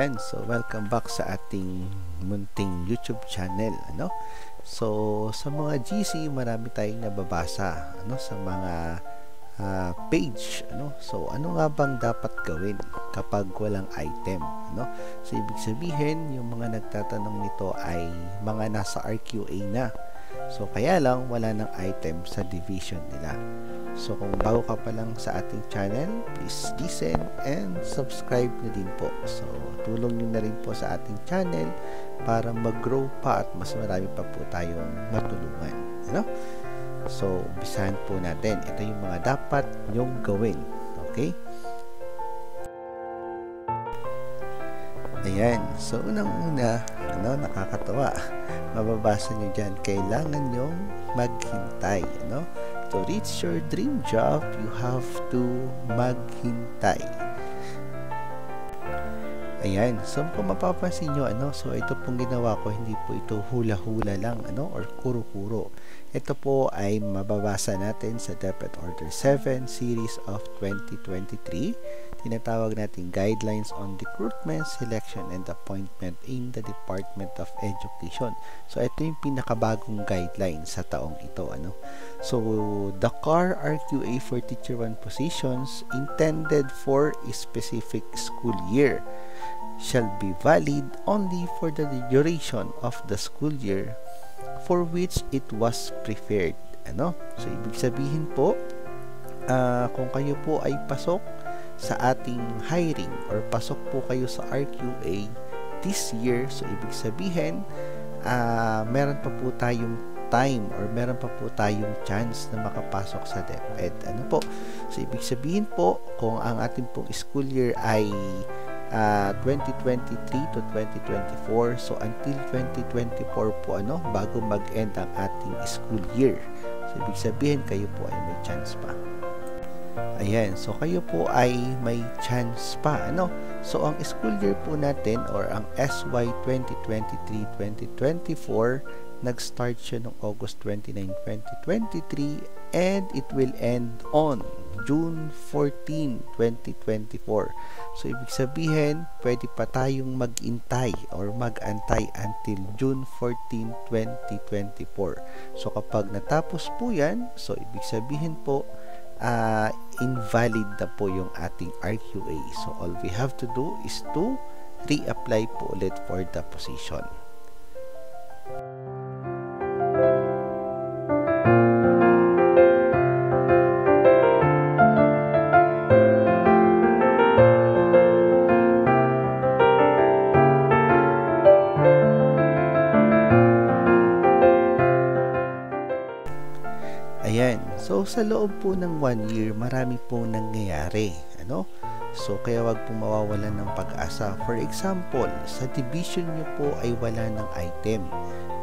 Ayan, so welcome back sa ating munting YouTube channel, ano? So sa mga GC, marami tayong nababasa, ano, sa mga page, ano? So ano nga bang dapat gawin kapag walang item, ano? So ibig sabihin, yung mga nagtatanong nito ay mga nasa RQA na. So kaya lang wala ng item sa division nila. So kung bago ka pa lang sa ating channel, please listen and subscribe na din po. So tulong nyo na rin po sa ating channel para mag-grow pa at mas marami pa po tayong matulungan, ano? So umpisahan po natin. Ito yung mga dapat nyong gawin, okay? Ayan, so unang-una, ano, nakakatawa, mababasa nyo dyan, kailangan nyong maghintay, ano? To reach your dream job, you have to maghintay. Ayan, so kung mapapansin nyo, ano, so ito pong ginawa ko, hindi po ito hula-hula lang, ano, or kuro-kuro. Ito po ay mababasa natin sa DepEd Order 7 Series of 2023. Tinatawag natin Guidelines on Recruitment, Selection, and Appointment in the Department of Education. So ito yung pinakabagong guideline sa taong ito, ano. So the CAR RQA for Teacher 1 positions intended for a specific school year shall be valid only for the duration of the school year for which it was prepared, ano. So ibig sabihin po, kung kayo po ay pasok sa ating hiring or pasok po kayo sa RQA this year, so ibig sabihin meron pa po tayong time or meron pa po tayong chance na makapasok sa DepEd, ano po. So ibig sabihin po, kung ang ating pong school year ay 2023 to 2024, so until 2024 po, ano, bago mag-end ang ating school year. So ibig sabihin kayo po ay may chance pa. Ayan, so kayo po ay may chance pa, ano. So ang school year po natin or ang SY 2023-2024 nag-start siya noong August 29, 2023 and it will end on June 14, 2024. So ibig sabihin, pwede pa tayong mag-intay or mag-antay until June 14, 2024. So kapag natapos po yan, so ibig sabihin po, invalid na po yung ating RQA. So all we have to do is to reapply po ulit for the position. Ayan, so sa loob po ng 1 year, marami pong nangyayari, ano? So kaya wag pong mawawalan ng pag-asa. For example, sa division nyo po ay wala ng item,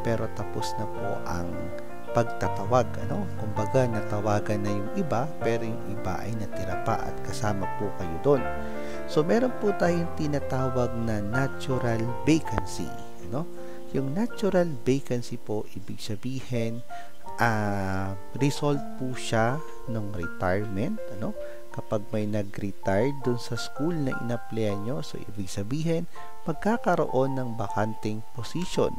pero tapos na po ang pagtatawag, ano? Kumbaga natawagan na yung iba, pero yung iba ay natira pa at kasama po kayo doon. So meron po tayong tinatawag na natural vacancy, ano? Yung natural vacancy po, ibig sabihin, result po siya ng retirement, ano. Kapag may nag-retire dun sa school na in-applyan nyo, so ibig sabihin magkakaroon ng bakanting position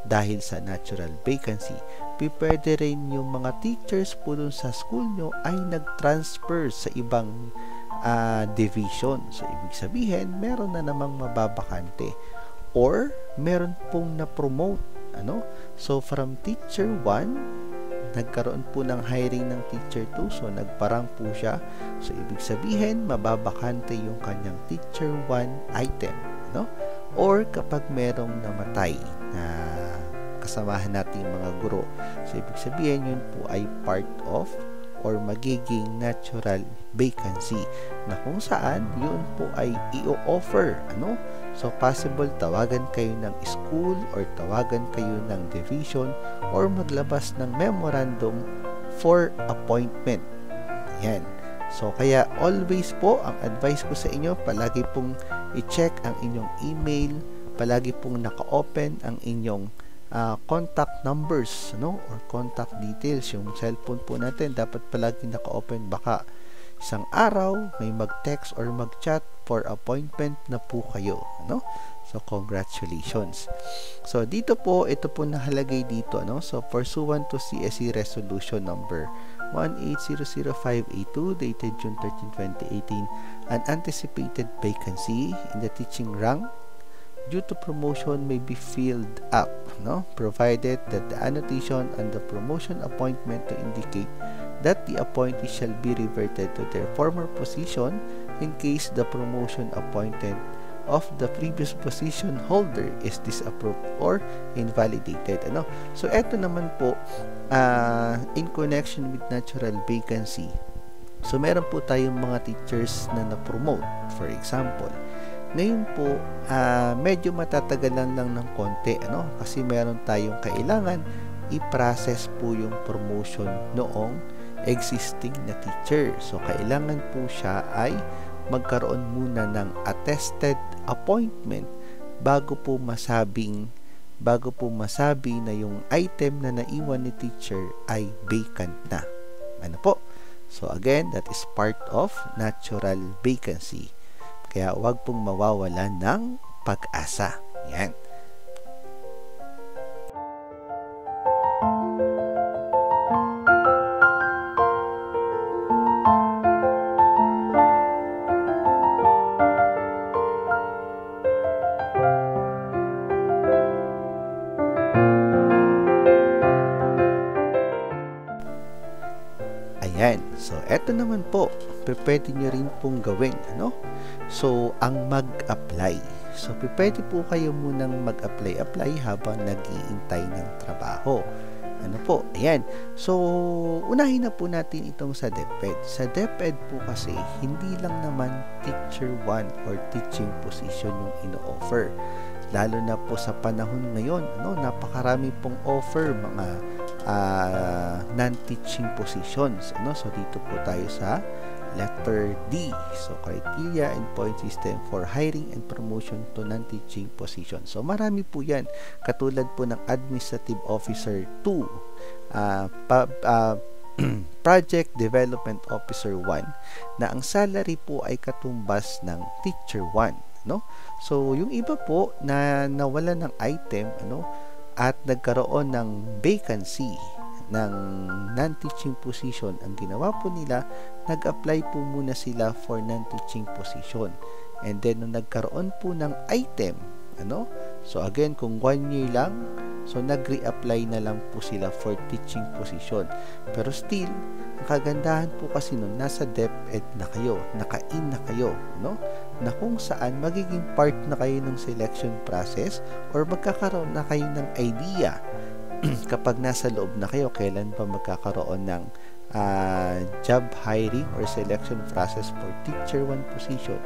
dahil sa natural vacancy. Pwede rin yung mga teachers po dun sa school nyo ay nag-transfer sa ibang division, so ibig sabihin meron na namang mababakante or meron pong na-promote, ano. So from teacher 1, nagkaroon po ng hiring ng teacher 2, so nagparang po siya. So ibig sabihin mababakante yung kanyang teacher 1 item, no? Or kapag merong namatay na kasamahan nating mga guro, so ibig sabihin yun po ay part of or magiging natural vacancy na kung saan yun po ay i-offer, ano. So possible tawagan kayo ng school or tawagan kayo ng division or maglabas ng memorandum for appointment. Yan. So kaya always po, ang advice ko sa inyo, palagi pong i-check ang inyong email, palagi pong naka-open ang inyong contact numbers, no, or contact details. Yung cellphone po natin dapat palagi naka-open, baka isang araw, may mag-text or mag-chat for appointment na po kayo, ano? So, congratulations. So, dito po, ito po nakalagay dito, ano? So, pursuant to CSE Resolution number 1800582 dated June 13, 2018, an anticipated vacancy in the teaching rank due to promotion may be filled up, no? Provided that the annotation on the promotion appointment to indicate that the appointee shall be reverted to their former position in case the promotion appointed of the previous position holder is disapproved or invalidated, ano? So eto naman po in connection with natural vacancy. So meron po tayong mga teachers na na-promote, for example. Ngayon po medyo matatagalan lang ng konti, ano? Kasi meron tayong kailangan i-process po yung promotion noong existing na teacher. So kailangan po siya ay magkaroon muna ng attested appointment bago po masabi na yung item na naiwan ni teacher ay vacant na. Ano po? So again, that is part of natural vacancy. Kaya huwag pong mawawalan ng pag-asa. Yan. Ayan. So, eto naman po, pwede nyo rin pong gawin, ano? So, ang mag-apply. So, pwede po kayo munang mag-apply habang nag-iintay ng trabaho. Ano po? Ayan. So, unahin na po natin itong sa DepEd. Sa DepEd po kasi, hindi lang naman teacher 1 or teaching position yung ino-offer. Lalo na po sa panahon ngayon, ano, napakarami pong offer mga non-teaching positions, ano? So dito po tayo sa letter D. So criteria and point system for hiring and promotion to non-teaching positions. So marami po 'yan. Katulad po ng Administrative Officer 2, Project Development Officer 1 na ang salary po ay katumbas ng Teacher 1, no? So yung iba po na nawala ng item, ano, at nagkaroon ng vacancy ng non-teaching position, ang ginawa po nila, nag-apply po muna sila for non-teaching position. And then, nung nagkaroon po ng item, ano? So, again, kung 1 year lang, so nag-reapply na lang po sila for teaching position. Pero still, ang kagandahan po kasi nun, nasa DepEd na kayo, naka-in na kayo, no? Na kung saan magiging part na kayo ng selection process or magkakaroon na kayo ng idea kapag nasa loob na kayo, kailan pa magkakaroon ng job hiring or selection process for teacher 1 position.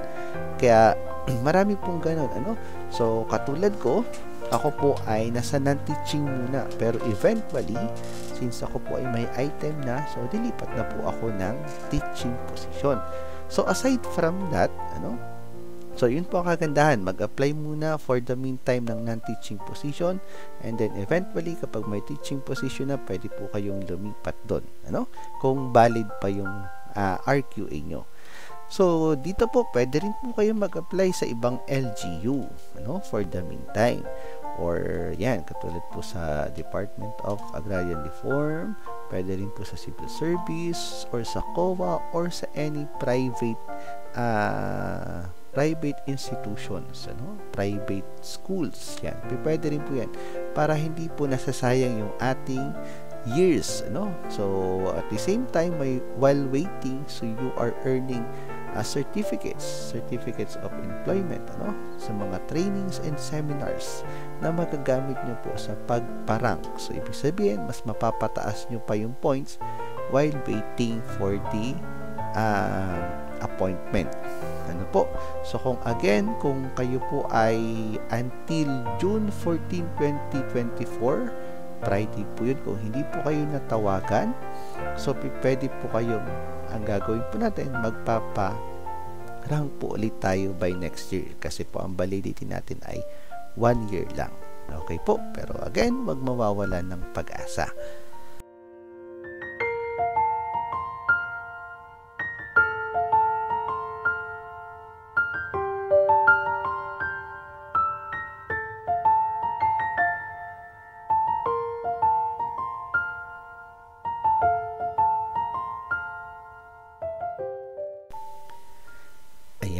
Kaya marami pong ganun, ano? So katulad ko, ako po ay nasa non-teaching muna, pero eventually, since ako po ay may item na, so dilipat na po ako ng teaching position. So aside from that, ano, so yun po ang kagandahan, mag-apply muna for the meantime ng non-teaching position, and then eventually kapag may teaching position na, pwede po kayong lumipat doon, ano, kung valid pa yung RQA nyo. So dito po pwede rin po kayong mag-apply sa ibang LGU, ano, for the meantime, or yan, katulad po sa Department of Agrarian Reform, pwede rin po sa Civil Service or sa COA or sa any private institutions, ano, private schools, yan, pwede rin po yan, para hindi po nasasayang yung ating years, ano. So at the same time, while waiting, so you are earning certificates of employment, ano, sa mga trainings and seminars na magagamit nyo po sa pagparang. So ibig sabihin, mas mapapataas nyo pa yung points while waiting for the appointment, ano po. So kung kayo po ay until June 14, 2024, Friday po yun, kung hindi po kayo natawagan, so pwede po kayong, ang gagawin po natin, magpapa-rank po ulit tayo by next year, kasi po ang validity natin ay 1 year lang. Okay po, pero again, wag mawawala ng pag-asa.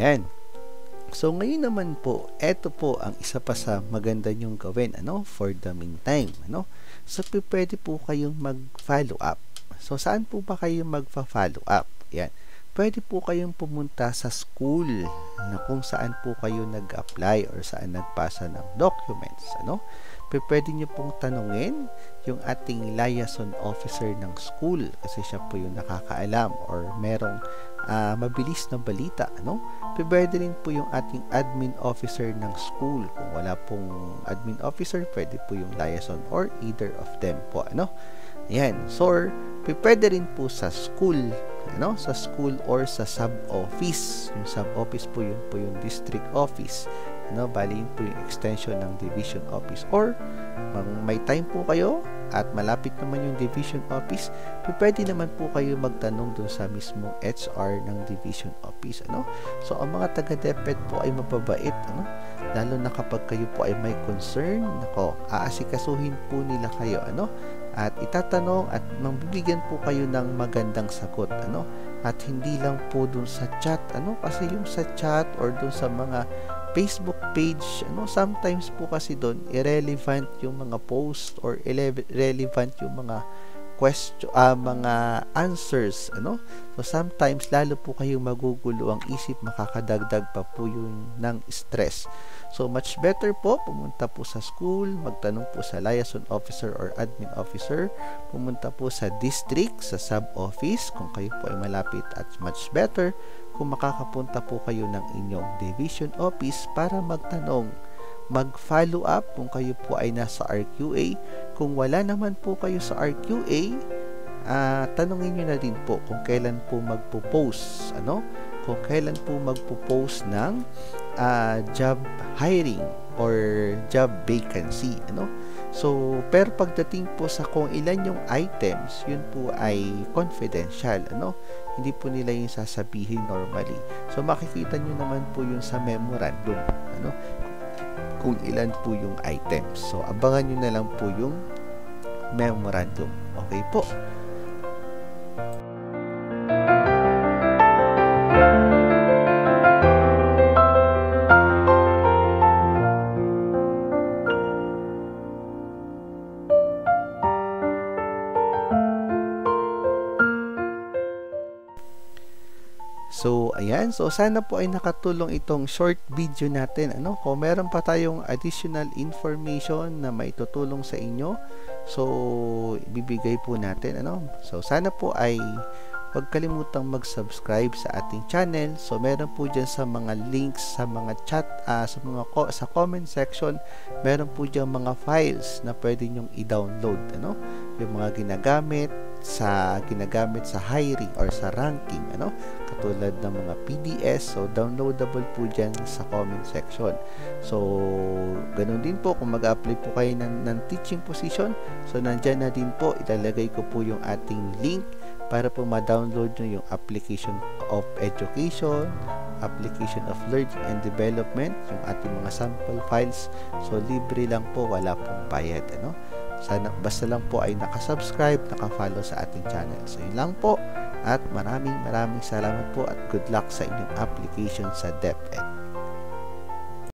Ayan. So, ngayon naman po, eto po ang isa pa sa maganda nyong gawin, for the meantime, So, pwede po kayong mag-follow up. So, saan po ba kayo magpa-follow up? Ayan. Pwede po kayong pumunta sa school na kung saan po kayo nag-apply or saan nagpasa ng documents, Pwede nyo pong tanungin yung ating liaison officer ng school kasi siya po yung nakakaalam or merong mabilis na balita, Pwede rin po yung ating admin officer ng school. Kung wala pong admin officer, pwede po yung liaison or either of them po, Ayan. So, pwede rin po sa school, sa school or sa sub-office. Yung sub-office po, yun po yung district office. Bali yun po yung extension ng division office. Or, may time po kayo at malapit naman yung division office, pwede naman po kayo magtanong dun sa mismong HR ng division office, So, ang mga taga-DepEd po ay mababait, Lalo na kapag kayo po ay may concern, aasikasuhin po nila kayo, At itatanong at mabibigyan po kayo ng magandang sagot, At hindi lang po dun sa chat, Kasi yung sa chat or dun sa mga Facebook page, sometimes po kasi doon irrelevant yung mga post or irrelevant yung mga question, mga answers, So sometimes lalo po kayong magugulo ang isip, makakadagdag pa po yun ng stress. So much better po pumunta po sa school, magtanong po sa liaison officer or admin officer, pumunta po sa district, sa sub-office kung kayo po ay malapit, at much better kung makakapunta po kayo ng inyong division office para magtanong, mag-follow up kung kayo po ay nasa RQA. Kung wala naman po kayo sa RQA, tanungin nyo na din po kung kailan po magpo-post, kung kailan po magpo-post ng job hiring or job vacancy, So, pero pagdating po sa kung ilan yung items, yun po ay confidential, Hindi po nila yung sasabihin normally. So, makikita nyo naman po yung sa memorandum, kung ilan po yung items. So, abangan nyo na lang po yung memorandum. Okay po. So, ayan. So, sana po ay nakatulong itong short video natin. Kung meron pa tayong additional information na maitutulong sa inyo, so, ibibigay po natin, So, sana po ay huwag kalimutang mag-subscribe sa ating channel. So, meron po dyan sa mga links, sa mga chat, sa comment section, meron po dyan mga files na pwede nyong i-download, Yung mga ginagamit sa hiring or sa ranking, katulad ng mga PDS. So, downloadable po dyan sa comment section. So, ganun din po kung mag-apply po kayo ng teaching position. So, nandyan na din po, ilalagay ko po yung ating link para po ma-download nyo yung application of education, application of learning and development, yung ating mga sample files. So, libre lang po, wala pong bayad, Sana, basta lang po ay nakasubscribe, nakafollow sa ating channel. So, yun lang po. At maraming salamat po at good luck sa inyong application sa DepEd.